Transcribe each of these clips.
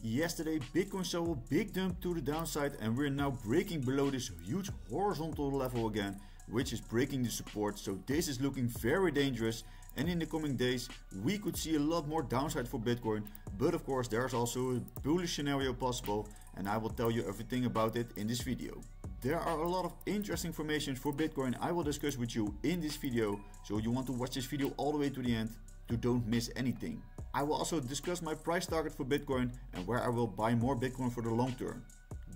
Yesterday, Bitcoin saw a big dump to the downside and we're now breaking below this huge horizontal level again, which is breaking the support. So this is looking very dangerous, and in the coming days we could see a lot more downside for Bitcoin. But of course there's also a bullish scenario possible, and I will tell you everything about it in this video. There are a lot of interesting information for Bitcoin I will discuss with you in this video, so you want to watch this video all the way to the end to don't miss anything. I will also discuss my price target for Bitcoin and where I will buy more Bitcoin for the long term.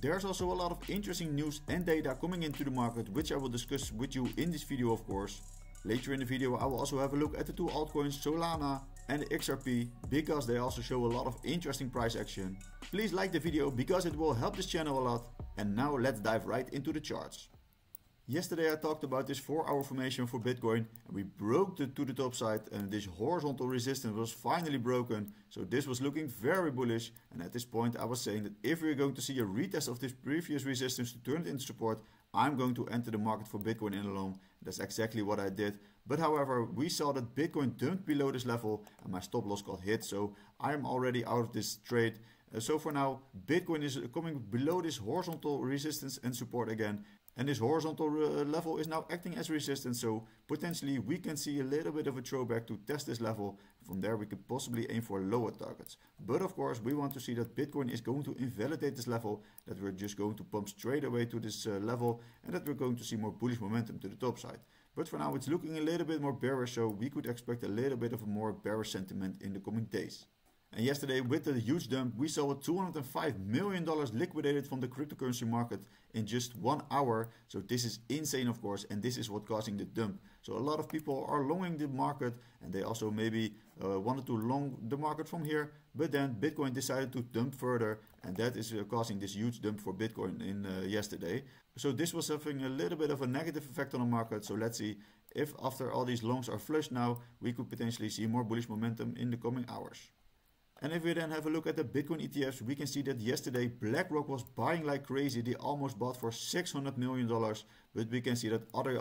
There's also a lot of interesting news and data coming into the market, which I will discuss with you in this video of course. Later in the video I will also have a look at the two altcoins Solana and XRP, because they also show a lot of interesting price action. Please like the video because it will help this channel a lot. And now let's dive right into the charts. Yesterday I talked about this 4-hour formation for Bitcoin and we broke to the top side, and this horizontal resistance was finally broken. So this was looking very bullish, and at this point I was saying that if we're going to see a retest of this previous resistance to turn it into support, I'm going to enter the market for Bitcoin in the long. That's exactly what I did. But however, we saw that Bitcoin dumped below this level and my stop loss got hit, so I'm already out of this trade. So for now, Bitcoin is coming below this horizontal resistance and support again. And this horizontal level is now acting as resistance, so potentially we can see a little bit of a throwback to test this level. From there we could possibly aim for lower targets. But of course we want to see that Bitcoin is going to invalidate this level, that we're just going to pump straight away to this level, and that we're going to see more bullish momentum to the top side. But for now it's looking a little bit more bearish, so we could expect a little bit of a more bearish sentiment in the coming days. And yesterday, with the huge dump, we saw a $205 million liquidated from the cryptocurrency market in just 1 hour. So this is insane of course, and this is what causing the dump. So a lot of people are longing the market, and they also maybe wanted to long the market from here. But then Bitcoin decided to dump further, and that is causing this huge dump for Bitcoin in yesterday. So this was having a little bit of a negative effect on the market. So let's see if after all these longs are flushed now, we could potentially see more bullish momentum in the coming hours. And if we then have a look at the Bitcoin ETFs, we can see that yesterday BlackRock was buying like crazy. They almost bought for $600 million, but we can see that other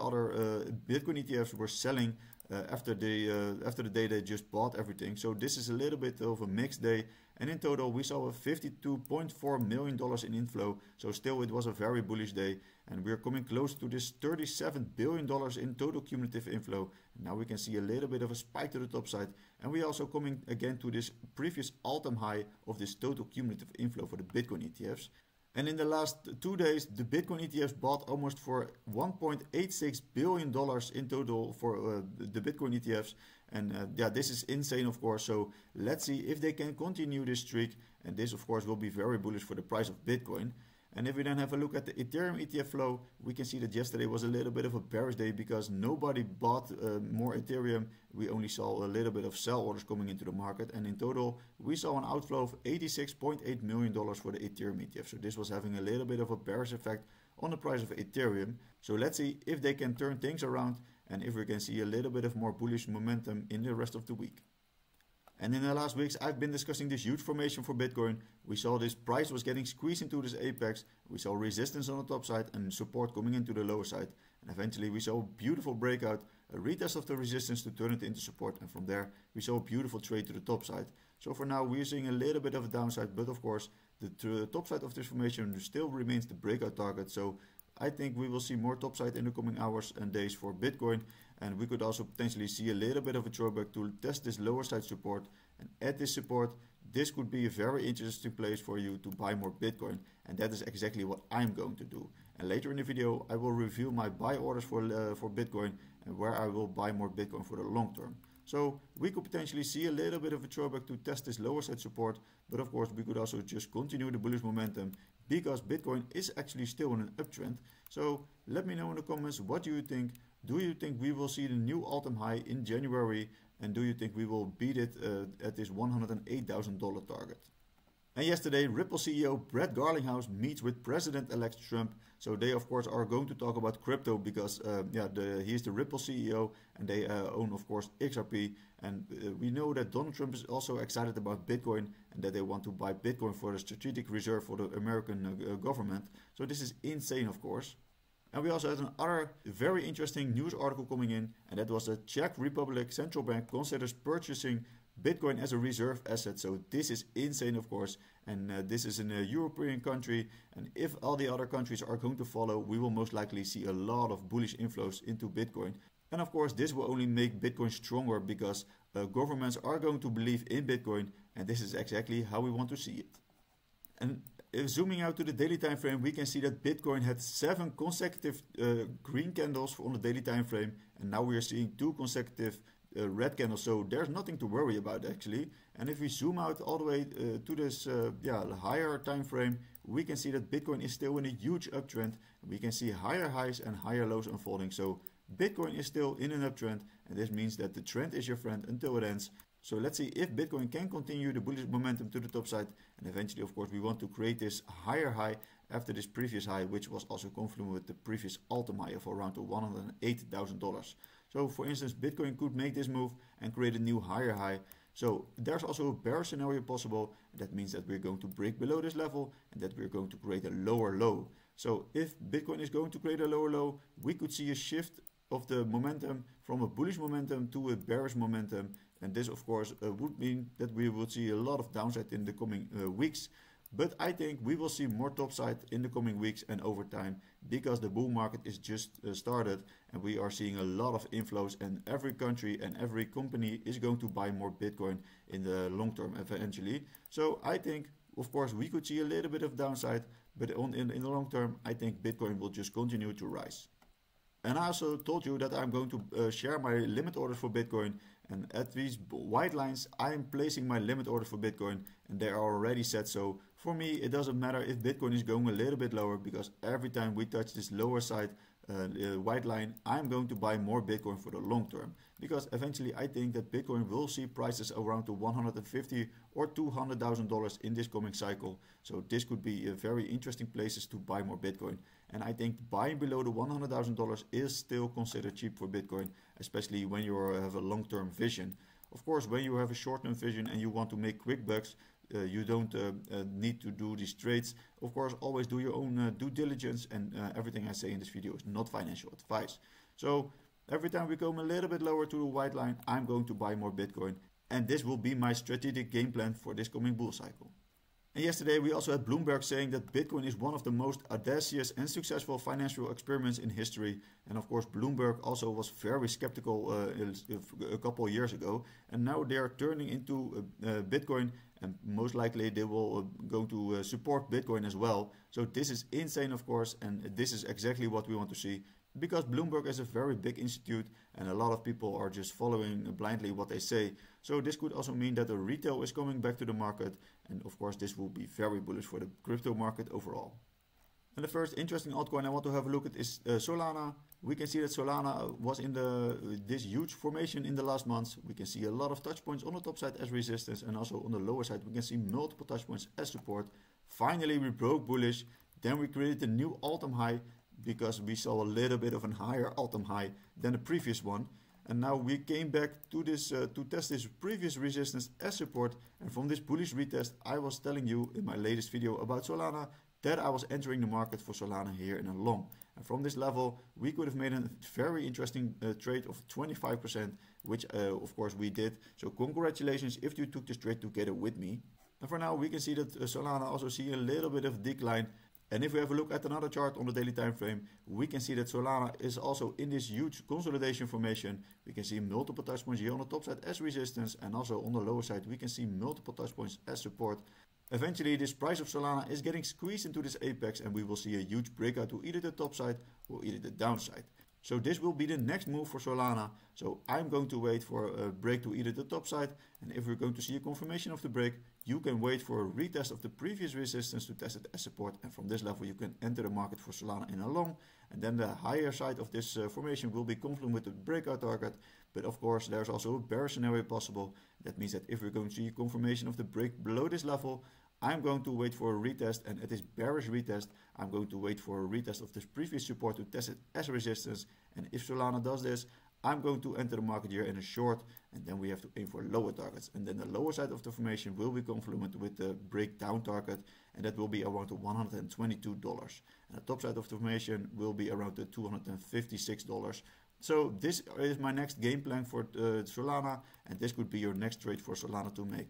Bitcoin ETFs were selling after the day they just bought everything. So this is a little bit of a mixed day, and in total we saw a $52.4 million in inflow. So still it was a very bullish day, and we're coming close to this $37 billion in total cumulative inflow. And now we can see a little bit of a spike to the top side, and we also coming again to this previous all-time high of this total cumulative inflow for the Bitcoin ETFs. And in the last 2 days, the Bitcoin ETFs bought almost for $1.86 billion in total for the Bitcoin ETFs. And yeah, this is insane of course. So let's see if they can continue this streak. And this of course will be very bullish for the price of Bitcoin. And if we then have a look at the Ethereum ETF flow, we can see that yesterday was a little bit of a bearish day because nobody bought more Ethereum. We only saw a little bit of sell orders coming into the market, and in total we saw an outflow of $86.8 million for the Ethereum ETF. So this was having a little bit of a bearish effect on the price of Ethereum. So let's see if they can turn things around and if we can see a little bit of more bullish momentum in the rest of the week. And in the last weeks I've been discussing this huge formation for Bitcoin. We saw this price was getting squeezed into this apex. We saw resistance on the top side and support coming into the lower side. And eventually we saw a beautiful breakout, a retest of the resistance to turn it into support. And from there we saw a beautiful trade to the top side. So for now we're seeing a little bit of a downside, but of course the top side of this formation still remains the breakout target. So I think we will see more topside in the coming hours and days for Bitcoin, and we could also potentially see a little bit of a throwback to test this lower side support. And at this support, this could be a very interesting place for you to buy more Bitcoin, and that is exactly what I'm going to do. And later in the video I will review my buy orders for Bitcoin and where I will buy more Bitcoin for the long term. So we could potentially see a little bit of a throwback to test this lower side support, but of course we could also just continue the bullish momentum because Bitcoin is actually still in an uptrend. So let me know in the comments, what do you think? Do you think we will see the new all-time high in January, and do you think we will beat it at this $108,000 target? And yesterday, Ripple CEO Brett Garlinghouse meets with President-elect Trump. So they of course are going to talk about crypto because he is the Ripple CEO, and they own of course XRP. And we know that Donald Trump is also excited about Bitcoin and that they want to buy Bitcoin for the strategic reserve for the American government. So this is insane of course. And we also had another very interesting news article coming in, and that was the Czech Republic Central Bank considers purchasing Bitcoin as a reserve asset. So this is insane, of course, and this is in a European country, and if all the other countries are going to follow, we will most likely see a lot of bullish inflows into Bitcoin. And of course, this will only make Bitcoin stronger because governments are going to believe in Bitcoin, and this is exactly how we want to see it. And if zooming out to the daily time frame, we can see that Bitcoin had 7 consecutive green candles on the daily time frame, and now we are seeing 2 consecutive red candles. So there's nothing to worry about actually. And if we zoom out all the way to this higher time frame, we can see that Bitcoin is still in a huge uptrend. We can see higher highs and higher lows unfolding. So Bitcoin is still in an uptrend, and this means that the trend is your friend until it ends. So let's see if Bitcoin can continue the bullish momentum to the top side, and eventually, of course, we want to create this higher high after this previous high, which was also confluent with the previous all-time high of around $108,000. So for instance, Bitcoin could make this move and create a new higher high. So there's also a bear scenario possible, and that means that we're going to break below this level and that we're going to create a lower low. So if Bitcoin is going to create a lower low, we could see a shift of the momentum from a bullish momentum to a bearish momentum, and this of course would mean that we would see a lot of downside in the coming weeks. But I think we will see more topside in the coming weeks and over time, because the bull market is just started, and we are seeing a lot of inflows, and every country and every company is going to buy more Bitcoin in the long term eventually. So I think, of course, we could see a little bit of downside, but in the long term, I think Bitcoin will just continue to rise. And I also told you that I'm going to share my limit orders for Bitcoin, and at these white lines I am placing my limit order for Bitcoin, and they are already set. So for me it doesn't matter if Bitcoin is going a little bit lower, because every time we touch this lower side white line, I'm going to buy more Bitcoin for the long term, because eventually I think that Bitcoin will see prices around to $150,000 or $200,000 in this coming cycle. So this could be a very interesting places to buy more Bitcoin. And I think buying below the $100,000 is still considered cheap for Bitcoin, especially when you have a long-term vision. Of course, when you have a short-term vision and you want to make quick bucks, you don't need to do these trades. Of course, always do your own due diligence, and everything I say in this video is not financial advice. So every time we come a little bit lower to the white line, I'm going to buy more Bitcoin, and this will be my strategic game plan for this coming bull cycle. And yesterday we also had Bloomberg saying that Bitcoin is one of the most audacious and successful financial experiments in history. And of course Bloomberg also was very skeptical a couple of years ago, and now they are turning into Bitcoin, and most likely they will go to support Bitcoin as well. So this is insane, of course, and this is exactly what we want to see, because Bloomberg is a very big institute and a lot of people are just following blindly what they say. So this could also mean that the retail is coming back to the market, and of course this will be very bullish for the crypto market overall. And the first interesting altcoin I want to have a look at is Solana. We can see that Solana was in this huge formation in the last months. We can see a lot of touch points on the top side as resistance, and also on the lower side we can see multiple touch points as support. Finally we broke bullish, then we created a new all-time high, because we saw a little bit of a higher all-time high than the previous one. And now we came back to this to test this previous resistance as support. And from this bullish retest, I was telling you in my latest video about Solana that I was entering the market for Solana here in a long. And from this level, we could have made a very interesting trade of 25%, which of course we did. So congratulations if you took this trade together with me. And for now, we can see that Solana also see a little bit of decline. And if we have a look at another chart on the daily time frame, we can see that Solana is also in this huge consolidation formation. We can see multiple touch points here on the top side as resistance, and also on the lower side we can see multiple touch points as support. Eventually this price of Solana is getting squeezed into this apex, and we will see a huge breakout to either the top side or either the downside. So this will be the next move for Solana. So I'm going to wait for a break to either the top side, and if we're going to see a confirmation of the break, you can wait for a retest of the previous resistance to test it as support, and from this level you can enter the market for Solana in a long, and then the higher side of this formation will be confluent with the breakout target. But of course there's also a bear scenario possible. That means that if we're going to see a confirmation of the break below this level, I'm going to wait for a retest, and at this bearish retest I'm going to wait for a retest of this previous support to test it as resistance. And if Solana does this, I'm going to enter the market here in a short, and then we have to aim for lower targets, and then the lower side of the formation will be confluent with the breakdown target, and that will be around the $122, and the top side of the formation will be around the $256, So this is my next game plan for Solana, and this could be your next trade for Solana to make.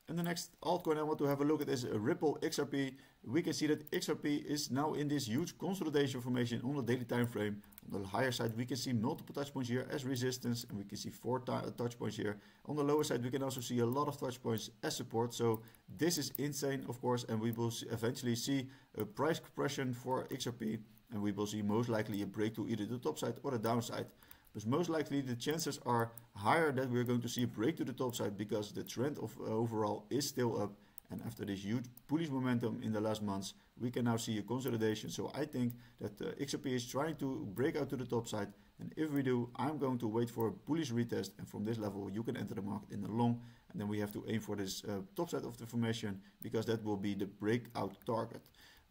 And the next altcoin I want to have a look at is ripplexrp. We can see that XRP is now in this huge consolidation formation on the daily time frame. On the higher side we can see multiple touch points here as resistance, and we can see 4 touch points here. On the lower side we can also see a lot of touch points as support. So this is insane, of course, and we will eventually see a price compression for XRP, and we will see most likely a break to either the top side or the downside. But most likely the chances are higher that we're going to see a break to the top side, because the trend of overall is still up, and after this huge bullish momentum in the last months we can now see a consolidation. So I think that XRP is trying to break out to the top side, and if we do, I'm going to wait for a bullish retest, and from this level you can enter the market in the long, and then we have to aim for this top side of the formation, because that will be the breakout target.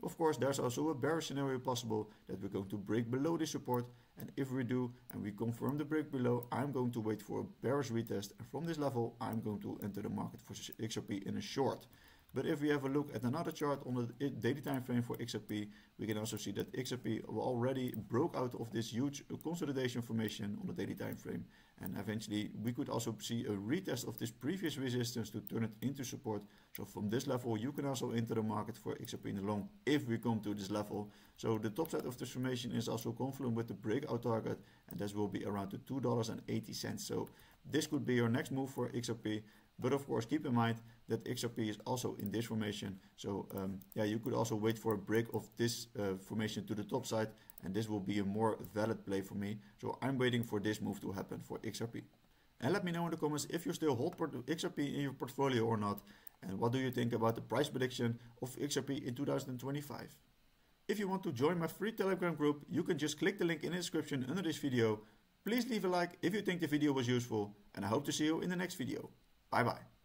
Of course, there's also a bearish scenario possible that we're going to break below this support, and if we do and we confirm the break below, I'm going to wait for a bearish retest, and from this level I'm going to enter the market for XRP in a short. But if we have a look at another chart on the daily time frame for XRP, we can also see that XRP already broke out of this huge consolidation formation on the daily time frame, and eventually we could also see a retest of this previous resistance to turn it into support. So from this level you can also enter the market for XRP in the long if we come to this level. So the top side of this formation is also confluent with the breakout target, and this will be around the $2.80. So this could be your next move for XRP. But of course, keep in mind that XRP is also in this formation. So yeah, you could also wait for a break of this formation to the top side, and this will be a more valid play for me. So I'm waiting for this move to happen for XRP. And let me know in the comments if you still hold XRP in your portfolio or not, and what do you think about the price prediction of XRP in 2025. If you want to join my free Telegram group, you can just click the link in the description under this video. Please leave a like if you think the video was useful, and I hope to see you in the next video. Bye bye.